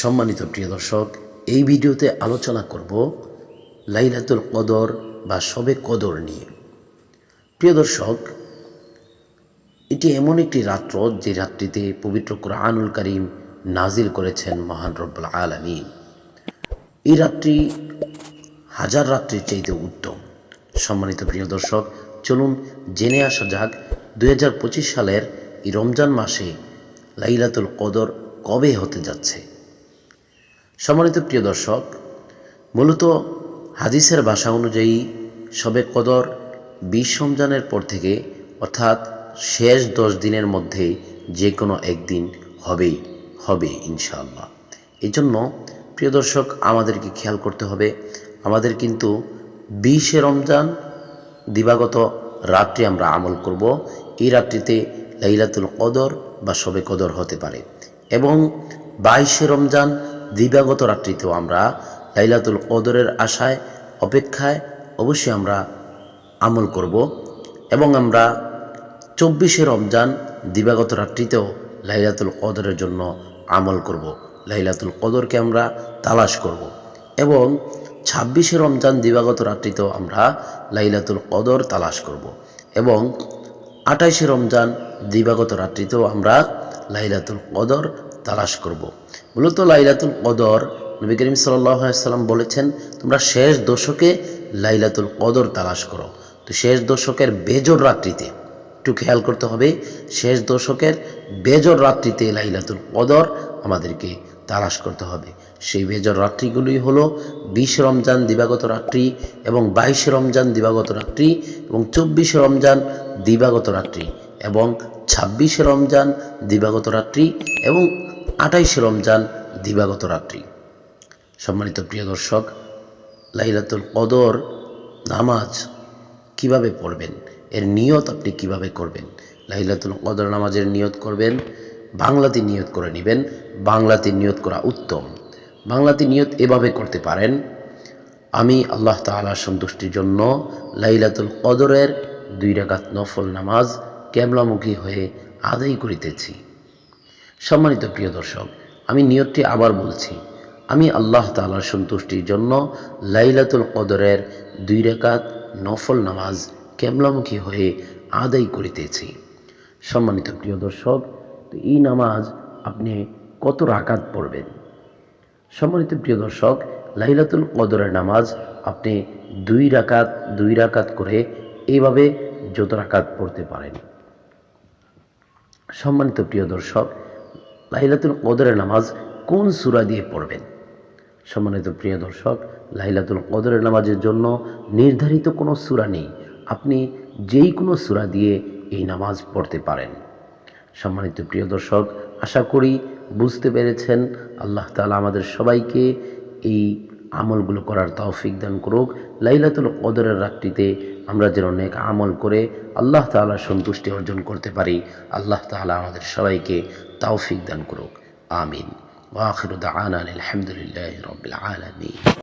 সম্মানিত প্রিয় দর্শক, এই ভিডিওতে আলোচনা করব লাইলাতুল কদর বা শবে কদর নিয়ে। প্রিয় দর্শক, এটি এমন একটি রাত্র যে রাত্রিতে পবিত্র কুরআনুল কারীম নাজিল করেছেন মহান রব্বুল আলামিন। এই রাত্রি হাজার রাত্রির চাইতে উত্তম। সম্মানিত প্রিয় দর্শক, চলুন জেনে আসা যাক 2025 সালের এই রমজান মাসে লাইলাতুল কদর কবে হতে যাচ্ছে। সম্মানিত প্রিয় দর্শক, মূলত হাদিসের ভাষা অনুযায়ী শবে কদর 20 রমজানের পর থেকে, অর্থাৎ শেষ 10 দিনের মধ্যে যে কোনো একদিন হবে ইনশাআল্লাহ। এই জন্য প্রিয় দর্শক, আমাদেরকে খেয়াল করতে হবে, আমাদের কিন্তু 20 রমজান দিবাগত রাত্রি আমরা আমল করব। এই রাত্রিতে লাইলাতুল কদর বা শবে কদর হতে পারে, এবং 22 রমজান দিবাগত রাত্রিতেও আমরা লাইলাতুল কদরের আশায় অপেক্ষায় অবশ্যই আমরা আমল করব, এবং আমরা 24 রমজান দিবাগত রাত্রিতেও লাইলাতুল কদরের জন্য আমল করব। লাইলাতুল কদরকে আমরা তালাশ করব, এবং 26 রমজান দিবাগত রাত্রিতেও আমরা লাইলাতুল কদর তালাশ করব, এবং 28 রমজান দিবাগত রাত্রিতেও আমরা লাইলাতুল কদর তালাশ করব। মূলত লাইলাতুল কদর, নবী করিম সাল্লাল্লাহু আলাইহি ওয়াসাল্লাম বলেছেন, তোমরা শেষ দশকে লাইলাতুল কদর তালাশ করো। তো শেষ দশকের বেজোড় রাত্রিতে একটু খেয়াল করতে হবে, শেষ দশকের বেজোড় রাত্রিতে লাইলাতুল কদর আমাদেরকে তালাশ করতে হবে। সেই বেজোড় রাত্রিগুলোই হলো 20 রমজান দিবাগত রাত্রি, এবং 22 রমজান দিবাগত রাত্রি, এবং 24 রমজান দিবাগত রাত্রি, এবং 26 রমজান দিবাগত রাত্রি, এবং 28 রমজান দিবাগত রাত্রি। সম্মানিত প্রিয় দর্শক, লাইলাতুল কদর নামাজ কিভাবে পড়বেন, এর নিয়ত আপনি কিভাবে করবেন? লাইলাতুল কদর নামাজের নিয়ত করবেন, বাংলাতে নিয়ত করে নেবেন। বাংলাতে নিয়ত করা উত্তম। বাংলাতে নিয়ত এভাবে করতে পারেন: আমি আল্লাহ তাআলার সন্তুষ্টির জন্য লাইলাতুল কদরের 2 রাকাত নফল নামাজ কিবলামুখী হয়ে আদায় করিতেছি। সম্মানিত প্রিয় দর্শক, আমি নিয়তটি আবার বলছি: আমি আল্লাহ তাআলার সন্তুষ্টির জন্য লাইলাতুল কদরের 2 রাকাত নফল নামাজ কিবলামুখী হয়ে আদায় করিতেছি। সম্মানিত প্রিয় দর্শক, তো এই নামাজ আপনি কত রাকাত পড়বেন? সম্মানিত প্রিয় দর্শক, লাইলাতুল কদরের নামাজ আপনি 2 রাকাত করে এইভাবে যত রাকাত পড়তে পারেন। সম্মানিত প্রিয় দর্শক, লাইলাতুল কদরের নামাজ কোন সূরা দিয়ে পড়বেন? সম্মানিত প্রিয় দর্শক, লাইলাতুল কদরের নামাজের জন্য নির্ধারিত কোনো সূরা নেই, আপনি যেই কোনো সূরা দিয়ে এই নামাজ পড়তে পারেন। সম্মানিত প্রিয় দর্শক, আশা করি বুঝতে পেরেছেন। আল্লাহ তাআলা আমাদের সবাইকে এই আমলগুলো করার তৌফিক দান করুক। লাইলাতুল কদরের রাত্রিতে আমরা যেন নেক আমল করে আল্লাহ তাআলার সন্তুষ্টি অর্জন করতে পারি। আল্লাহ তাআলা আমাদের সবাইকে তৌফিক দান করুক। আমিন। ওয়া আখিরু দাওয়ানা আলহামদুলিল্লাহি রাব্বিল আলামিন।